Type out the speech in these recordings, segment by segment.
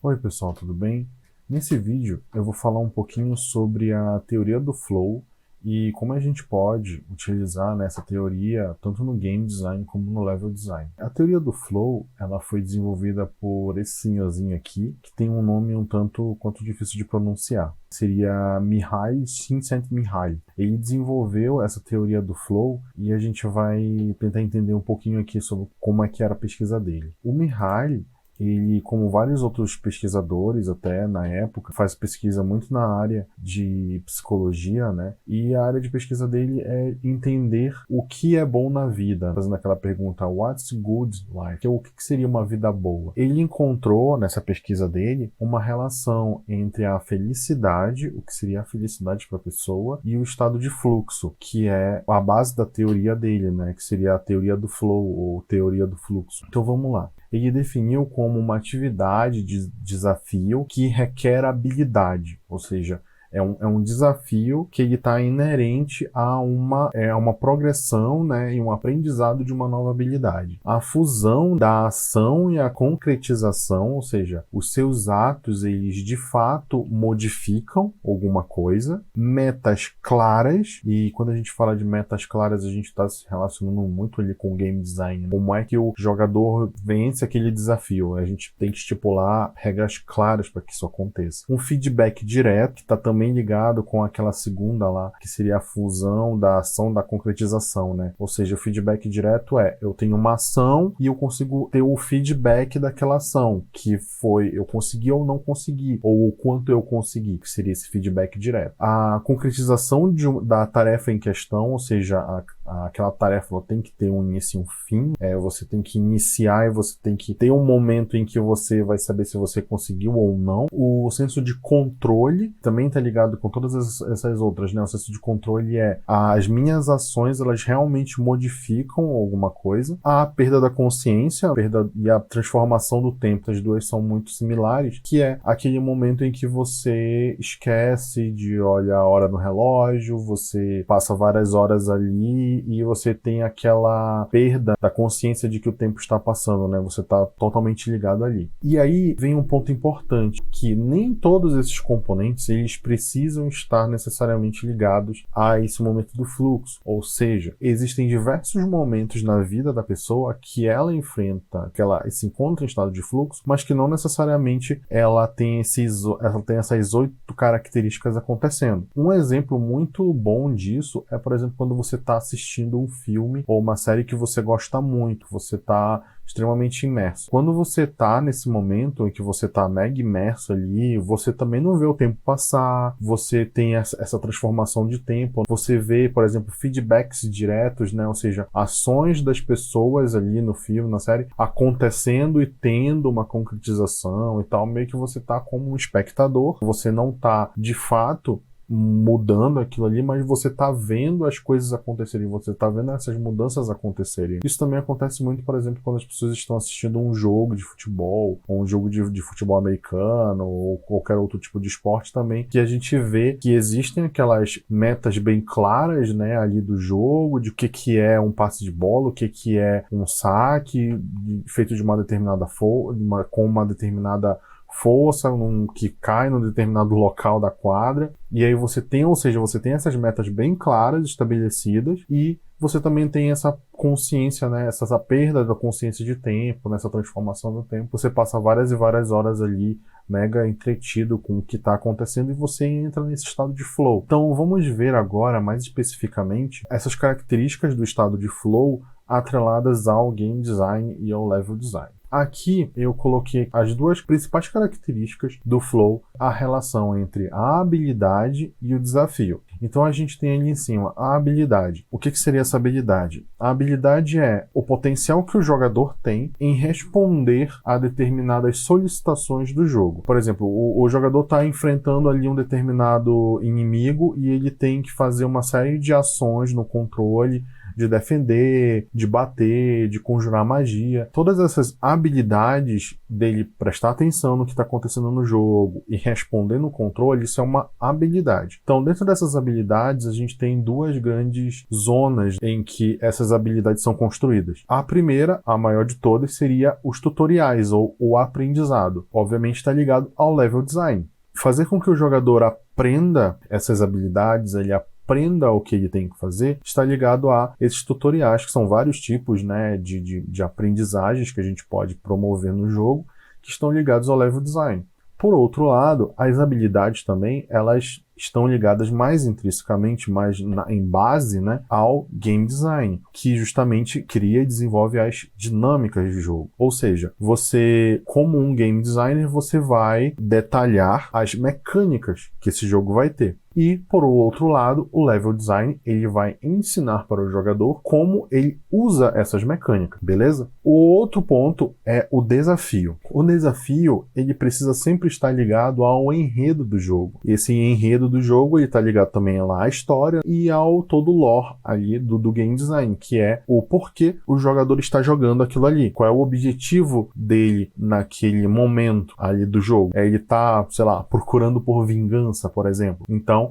Oi pessoal, tudo bem? Nesse vídeo eu vou falar um pouquinho sobre a teoria do flow e como a gente pode utilizar essa teoria tanto no game design como no level design. A teoria do flow ela foi desenvolvida por esse senhorzinho aqui, que tem um nome um tanto quanto difícil de pronunciar. Seria Mihaly Csikszentmihalyi. Ele desenvolveu essa teoria do flow e a gente vai tentar entender um pouquinho aqui sobre como é que era a pesquisa dele. O Mihaly ele, como vários outros pesquisadores até na época, faz pesquisa muito na área de psicologia, né? E a área de pesquisa dele é entender o que é bom na vida, fazendo aquela pergunta, what's good life? Que é o que seria uma vida boa? Ele encontrou, nessa pesquisa dele, uma relação entre a felicidade, o que seria a felicidade para a pessoa, e o estado de fluxo, que é a base da teoria dele, né? Que seria a teoria do flow, ou teoria do fluxo. Então vamos lá. Ele definiu como uma atividade de desafio que requer habilidade, ou seja, é um desafio que ele está inerente a uma progressão, né, e um aprendizado de uma nova habilidade. A fusão da ação e a concretização, ou seja, os seus atos, eles de fato modificam alguma coisa, metas claras, e quando a gente fala de metas claras, a gente está se relacionando muito ali com o game design. Como é que o jogador vence aquele desafio? A gente tem que estipular regras claras para que isso aconteça. Um feedback direto, que está também ligado com aquela segunda lá, que seria a fusão da ação da concretização, né? Ou seja, o feedback direto eu tenho uma ação e eu consigo ter o feedback daquela ação, que foi eu consegui ou não consegui, ou o quanto eu consegui, que seria esse feedback direto. A concretização da tarefa em questão, ou seja, aquela tarefa ela tem que ter um início e um fim, você tem que iniciar e você tem que ter um momento em que você vai saber se você conseguiu ou não. O senso de controle também está ligado com todas essas outras, né? O senso de controle as minhas ações, elas realmente modificam alguma coisa. A perda da consciência, a perda e a transformação do tempo, as duas são muito similares, que é aquele momento em que você esquece de olhar a hora no relógio, você passa várias horas ali e você tem aquela perda da consciência de que o tempo está passando, né? Você está totalmente ligado ali. E aí vem um ponto importante, que nem todos esses componentes, eles precisam estar necessariamente ligados a esse momento do fluxo. Ou seja, existem diversos momentos na vida da pessoa que ela enfrenta, que ela se encontra em estado de fluxo, mas que não necessariamente ela tem essas 8 características acontecendo. Um exemplo muito bom disso é, por exemplo, quando você está assistindo um filme ou uma série que você gosta muito, você está extremamente imerso. Quando você está nesse momento em que você está mega imerso ali, você também não vê o tempo passar, você tem essa transformação de tempo, você vê, por exemplo, feedbacks diretos, né? Ou seja, ações das pessoas ali no filme, na série, acontecendo e tendo uma concretização e tal, meio que você está como um espectador, você não está de fato mudando aquilo ali, mas você tá vendo as coisas acontecerem, você tá vendo essas mudanças acontecerem. Isso também acontece muito, por exemplo, quando as pessoas estão assistindo um jogo de futebol, ou um jogo de futebol americano, ou qualquer outro tipo de esporte também, que a gente vê que existem aquelas metas bem claras, né, ali do jogo, de o que é um passe de bola, o que é um saque, feito de uma determinada com uma determinada força, que cai num determinado local da quadra, e aí você tem, ou seja, você tem essas metas bem claras, estabelecidas, e você também tem essa consciência, né, essa perda da consciência de tempo, nessa transformação do tempo. Você passa várias e várias horas ali mega entretido com o que está acontecendo e você entra nesse estado de flow. Então vamos ver agora, mais especificamente, essas características do estado de flow atreladas ao game design e ao level design. Aqui eu coloquei as duas principais características do flow, a relação entre a habilidade e o desafio. Então a gente tem ali em cima a habilidade. O que seria essa habilidade? A habilidade é o potencial que o jogador tem em responder a determinadas solicitações do jogo. Por exemplo, o jogador está enfrentando ali um determinado inimigo e ele tem que fazer uma série de ações no controle de defender, de bater, de conjurar magia. Todas essas habilidades dele prestar atenção no que está acontecendo no jogo e responder no controle, isso é uma habilidade. Então, dentro dessas habilidades, a gente tem duas grandes zonas em que essas habilidades são construídas. A primeira, a maior de todas, seria os tutoriais ou o aprendizado. Obviamente está ligado ao level design. Fazer com que o jogador aprenda essas habilidades, ele aprenda o que ele tem que fazer, está ligado a esses tutoriais, que são vários tipos, né, de aprendizagens que a gente pode promover no jogo, que estão ligados ao level design. Por outro lado, as habilidades também, elas estão ligadas mais intrinsecamente, mais em base, né, ao game design, que justamente cria e desenvolve as dinâmicas de jogo. Ou seja, você, como um game designer, você vai detalhar as mecânicas que esse jogo vai ter. E, por outro lado, o level design, ele vai ensinar para o jogador como ele usa essas mecânicas, beleza? O outro ponto é o desafio. O desafio, ele precisa sempre estar ligado ao enredo do jogo. Esse enredo do jogo, ele está ligado também lá à história e ao todo o lore ali do game design, que é o porquê o jogador está jogando aquilo ali. Qual é o objetivo dele naquele momento ali do jogo? Ele tá, sei lá, procurando por vingança, por exemplo. Então,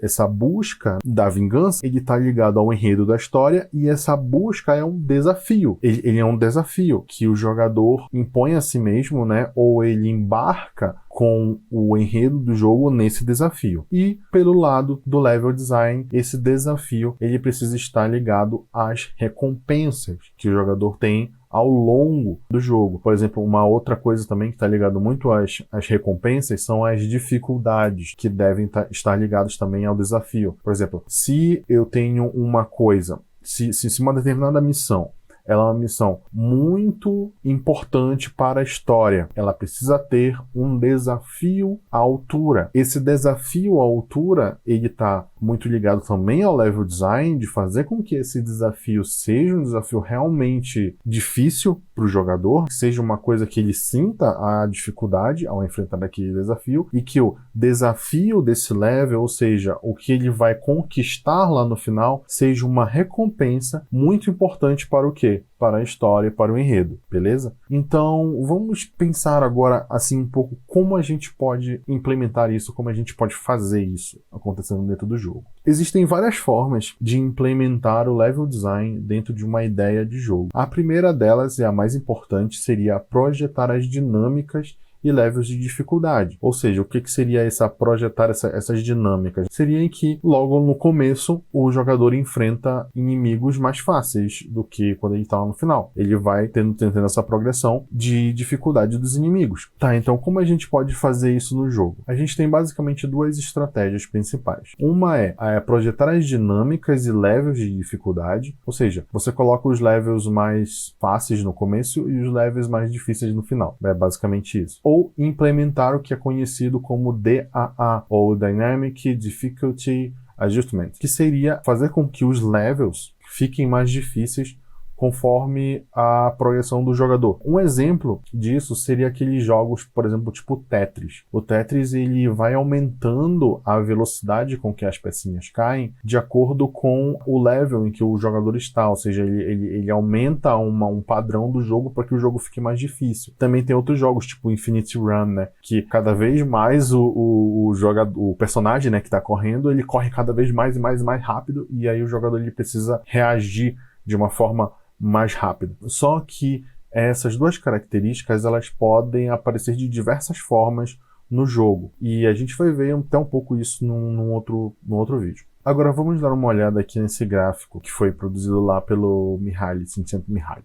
essa busca da vingança, ele está ligado ao enredo da história e essa busca é um desafio. Ele é um desafio que o jogador impõe a si mesmo, né? Ou ele embarca com o enredo do jogo nesse desafio. E pelo lado do level design, esse desafio ele precisa estar ligado às recompensas que o jogador tem ao longo do jogo. Por exemplo, uma outra coisa também que está ligado muito às recompensas são as dificuldades que devem estar ligadas também ao desafio. Por exemplo, se eu tenho uma coisa, se uma determinada missão ela é uma missão muito importante para a história. Ela precisa ter um desafio à altura. Esse desafio à altura, ele está muito ligado também ao level design, de fazer com que esse desafio seja um desafio realmente difícil para o jogador, seja uma coisa que ele sinta a dificuldade ao enfrentar aquele desafio, e que o desafio desse level, ou seja, o que ele vai conquistar lá no final, seja uma recompensa muito importante para o quê? Para a história e para o enredo, beleza? Então, vamos pensar agora, assim, um pouco como a gente pode implementar isso, como a gente pode fazer isso acontecendo dentro do jogo. Existem várias formas de implementar o level design dentro de uma ideia de jogo. A primeira delas, e a mais importante, seria projetar as dinâmicas e levels de dificuldade. Ou seja, o que seria projetar essas dinâmicas? Seria em que, logo no começo, o jogador enfrenta inimigos mais fáceis do que quando ele está lá no final. Ele vai tendo essa progressão de dificuldade dos inimigos. Tá, então como a gente pode fazer isso no jogo? A gente tem basicamente duas estratégias principais. Uma é projetar as dinâmicas e levels de dificuldade, ou seja, você coloca os levels mais fáceis no começo e os levels mais difíceis no final. É basicamente isso. Ou implementar o que é conhecido como DAA, ou Dynamic Difficulty Adjustment, que seria fazer com que os levels fiquem mais difíceis conforme a progressão do jogador. Um exemplo disso seria aqueles jogos, por exemplo, tipo Tetris. O Tetris, ele vai aumentando a velocidade com que as pecinhas caem de acordo com o level em que o jogador está, ou seja, ele aumenta um padrão do jogo para que o jogo fique mais difícil. Também tem outros jogos, tipo Infinite Run, né, que cada vez mais o personagem, né, que está correndo, ele corre cada vez mais e mais e mais rápido, e aí o jogador ele precisa reagir de uma forma mais rápido. Só que essas duas características elas podem aparecer de diversas formas no jogo. E a gente vai ver até um pouco isso num outro vídeo. Agora vamos dar uma olhada aqui nesse gráfico que foi produzido lá pelo Mihaly, Csikszentmihalyi.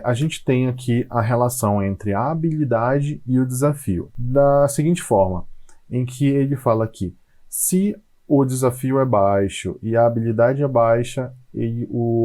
A gente tem aqui a relação entre a habilidade e o desafio. Da seguinte forma, em que ele fala aqui, se o desafio é baixo e a habilidade é baixa,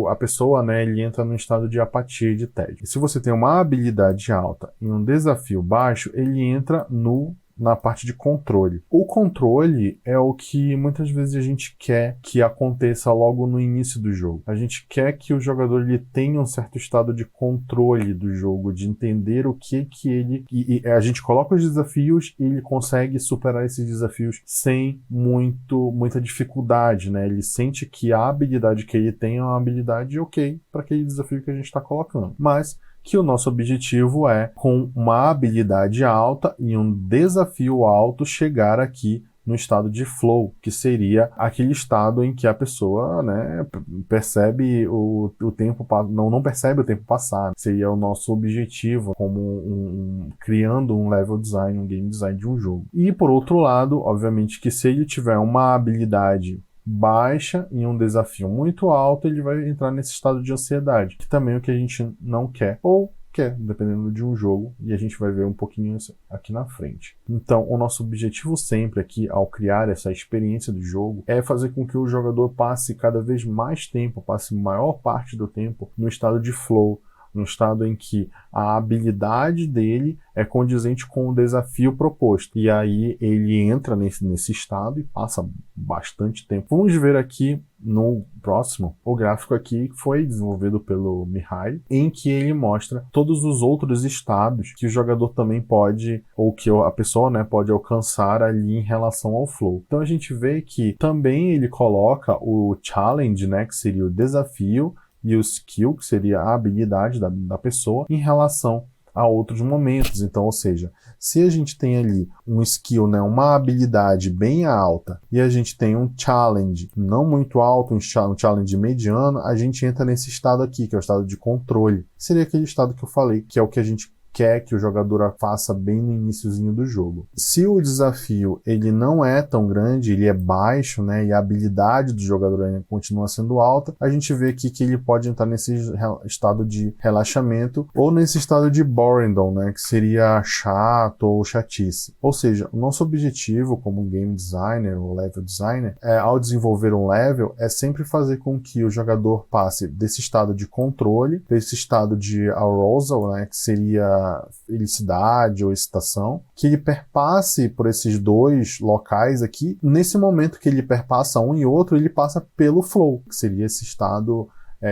a pessoa, né, ele entra num estado de apatia e de tédio. E se você tem uma habilidade alta e um desafio baixo, ele entra no na parte de controle. O controle é o que muitas vezes a gente quer que aconteça logo no início do jogo. A gente quer que o jogador ele tenha um certo estado de controle do jogo, de entender o que ele... E a gente coloca os desafios e ele consegue superar esses desafios sem muita dificuldade, né? Ele sente que a habilidade que ele tem é uma habilidade ok para aquele desafio que a gente está colocando. Mas que o nosso objetivo é, com uma habilidade alta e um desafio alto, chegar aqui no estado de flow, que seria aquele estado em que a pessoa, né, percebe o tempo, não percebe o tempo passar. Seria o nosso objetivo como criando um level design, um game design de um jogo. E por outro lado, obviamente que se ele tiver uma habilidade baixa e um desafio muito alto, ele vai entrar nesse estado de ansiedade, que também é o que a gente não quer, ou quer, dependendo de um jogo, e a gente vai ver um pouquinho isso aqui na frente. Então, o nosso objetivo sempre aqui, ao criar essa experiência do jogo, é fazer com que o jogador passe cada vez mais tempo, passe maior parte do tempo no estado de flow, no estado em que a habilidade dele é condizente com o desafio proposto. E aí ele entra nesse estado e passa bastante tempo. Vamos ver aqui no próximo o gráfico aqui que foi desenvolvido pelo Mihai, em que ele mostra todos os outros estados que o jogador também pode, ou que a pessoa, né, pode alcançar ali em relação ao flow. Então a gente vê que também ele coloca o challenge, né, que seria o desafio, e o skill, que seria a habilidade da pessoa, em relação a outros momentos. Então, ou seja, se a gente tem ali um skill, né, uma habilidade bem alta, e a gente tem um challenge não muito alto, um challenge mediano, a gente entra nesse estado aqui, que é o estado de controle. Seria aquele estado que eu falei, que é o que a gente quer que o jogador faça bem no iniciozinho do jogo. Se o desafio ele não é tão grande, ele é baixo, né, e a habilidade do jogador ainda continua sendo alta, a gente vê aqui que ele pode entrar nesse estado de relaxamento ou nesse estado de boredom, né, que seria chato ou chatice. Ou seja, o nosso objetivo como game designer ou level designer, ao desenvolver um level, é sempre fazer com que o jogador passe desse estado de controle, desse estado de arousal, né, que seria felicidade ou excitação, que ele perpasse por esses dois locais aqui. Nesse momento que ele perpassa um e outro, ele passa pelo flow, que seria esse estado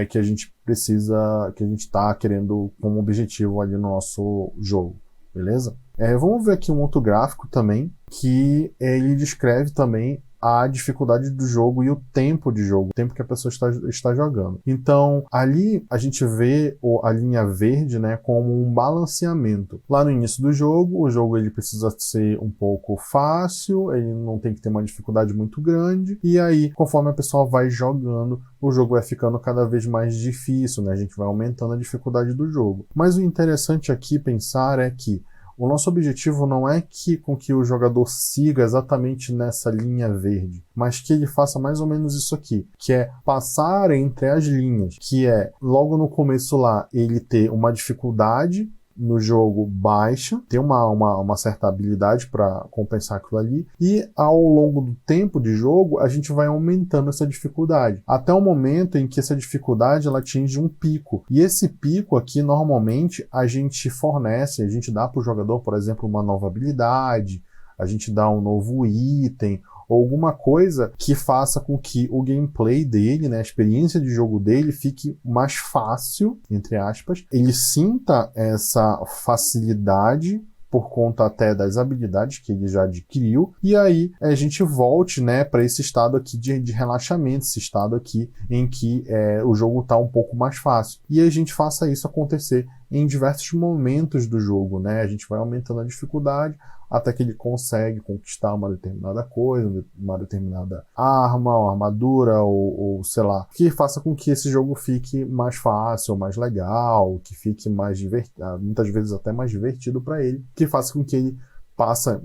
que a gente precisa, que a gente está querendo como objetivo ali no nosso jogo, beleza? Vamos ver aqui um outro gráfico também, que ele descreve também a dificuldade do jogo e o tempo de jogo, o tempo que a pessoa está jogando. Então, ali a gente vê a linha verde, né, como um balanceamento. Lá no início do jogo, o jogo ele precisa ser um pouco fácil, ele não tem que ter uma dificuldade muito grande, e aí, conforme a pessoa vai jogando, o jogo vai ficando cada vez mais difícil, né, a gente vai aumentando a dificuldade do jogo. Mas o interessante aqui pensar é que o nosso objetivo não é com que o jogador siga exatamente nessa linha verde, mas que ele faça mais ou menos isso aqui, que é passar entre as linhas, que é logo no começo lá ele ter uma dificuldade no jogo baixa, ter uma certa habilidade para compensar aquilo ali, e ao longo do tempo de jogo a gente vai aumentando essa dificuldade, até o momento em que essa dificuldade ela atinge um pico, e esse pico aqui normalmente a gente fornece, a gente dá para o jogador, por exemplo, uma nova habilidade, a gente dá um novo item, ou alguma coisa que faça com que o gameplay dele, né, a experiência de jogo dele fique mais fácil, entre aspas, ele sinta essa facilidade por conta até das habilidades que ele já adquiriu, e aí a gente volte, né, para esse estado aqui de relaxamento, esse estado aqui em que o jogo está um pouco mais fácil. E a gente faça isso acontecer em diversos momentos do jogo, né? A gente vai aumentando a dificuldade até que ele consegue conquistar uma determinada coisa, uma determinada arma, ou armadura, ou sei lá, que faça com que esse jogo fique mais fácil, mais legal, que fique mais divertido, muitas vezes até mais divertido para ele, que faça com que ele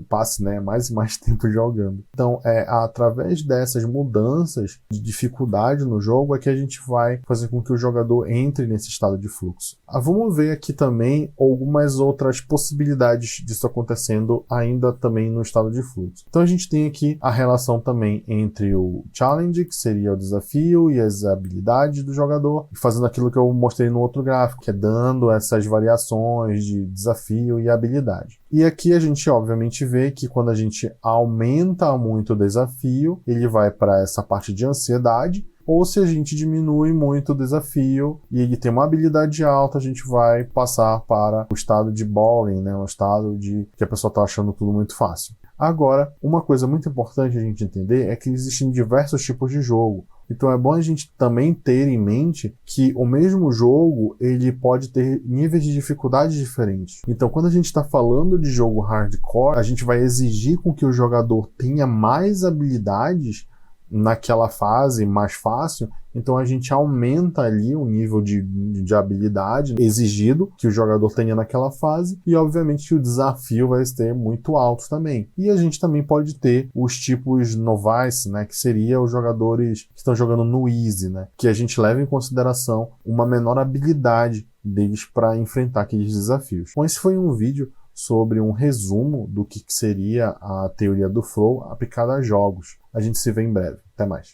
passe, né, mais e mais tempo jogando. Então, através dessas mudanças de dificuldade no jogo é que a gente vai fazer com que o jogador entre nesse estado de fluxo. Vamos ver aqui também algumas outras possibilidades disso acontecendo ainda também no estado de fluxo. Então, a gente tem aqui a relação também entre o challenge, que seria o desafio, e as habilidades do jogador, fazendo aquilo que eu mostrei no outro gráfico, que é dando essas variações de desafio e habilidade. E aqui a gente obviamente vê que quando a gente aumenta muito o desafio, ele vai para essa parte de ansiedade, ou se a gente diminui muito o desafio e ele tem uma habilidade alta, a gente vai passar para o estado de boring, né? Um estado de que a pessoa está achando tudo muito fácil. Agora, uma coisa muito importante a gente entender é que existem diversos tipos de jogo. Então é bom a gente também ter em mente que o mesmo jogo ele pode ter níveis de dificuldade diferentes. Então quando a gente está falando de jogo hardcore, a gente vai exigir com que o jogador tenha mais habilidades naquela fase mais fácil, então a gente aumenta ali o nível de habilidade exigido que o jogador tenha naquela fase e obviamente que o desafio vai ser muito alto também. E a gente também pode ter os tipos novice, né, que seria os jogadores que estão jogando no easy, né, que a gente leva em consideração uma menor habilidade deles para enfrentar aqueles desafios. Bom, esse foi um vídeo sobre um resumo do que seria a teoria do flow aplicada a jogos. A gente se vê em breve. Até mais.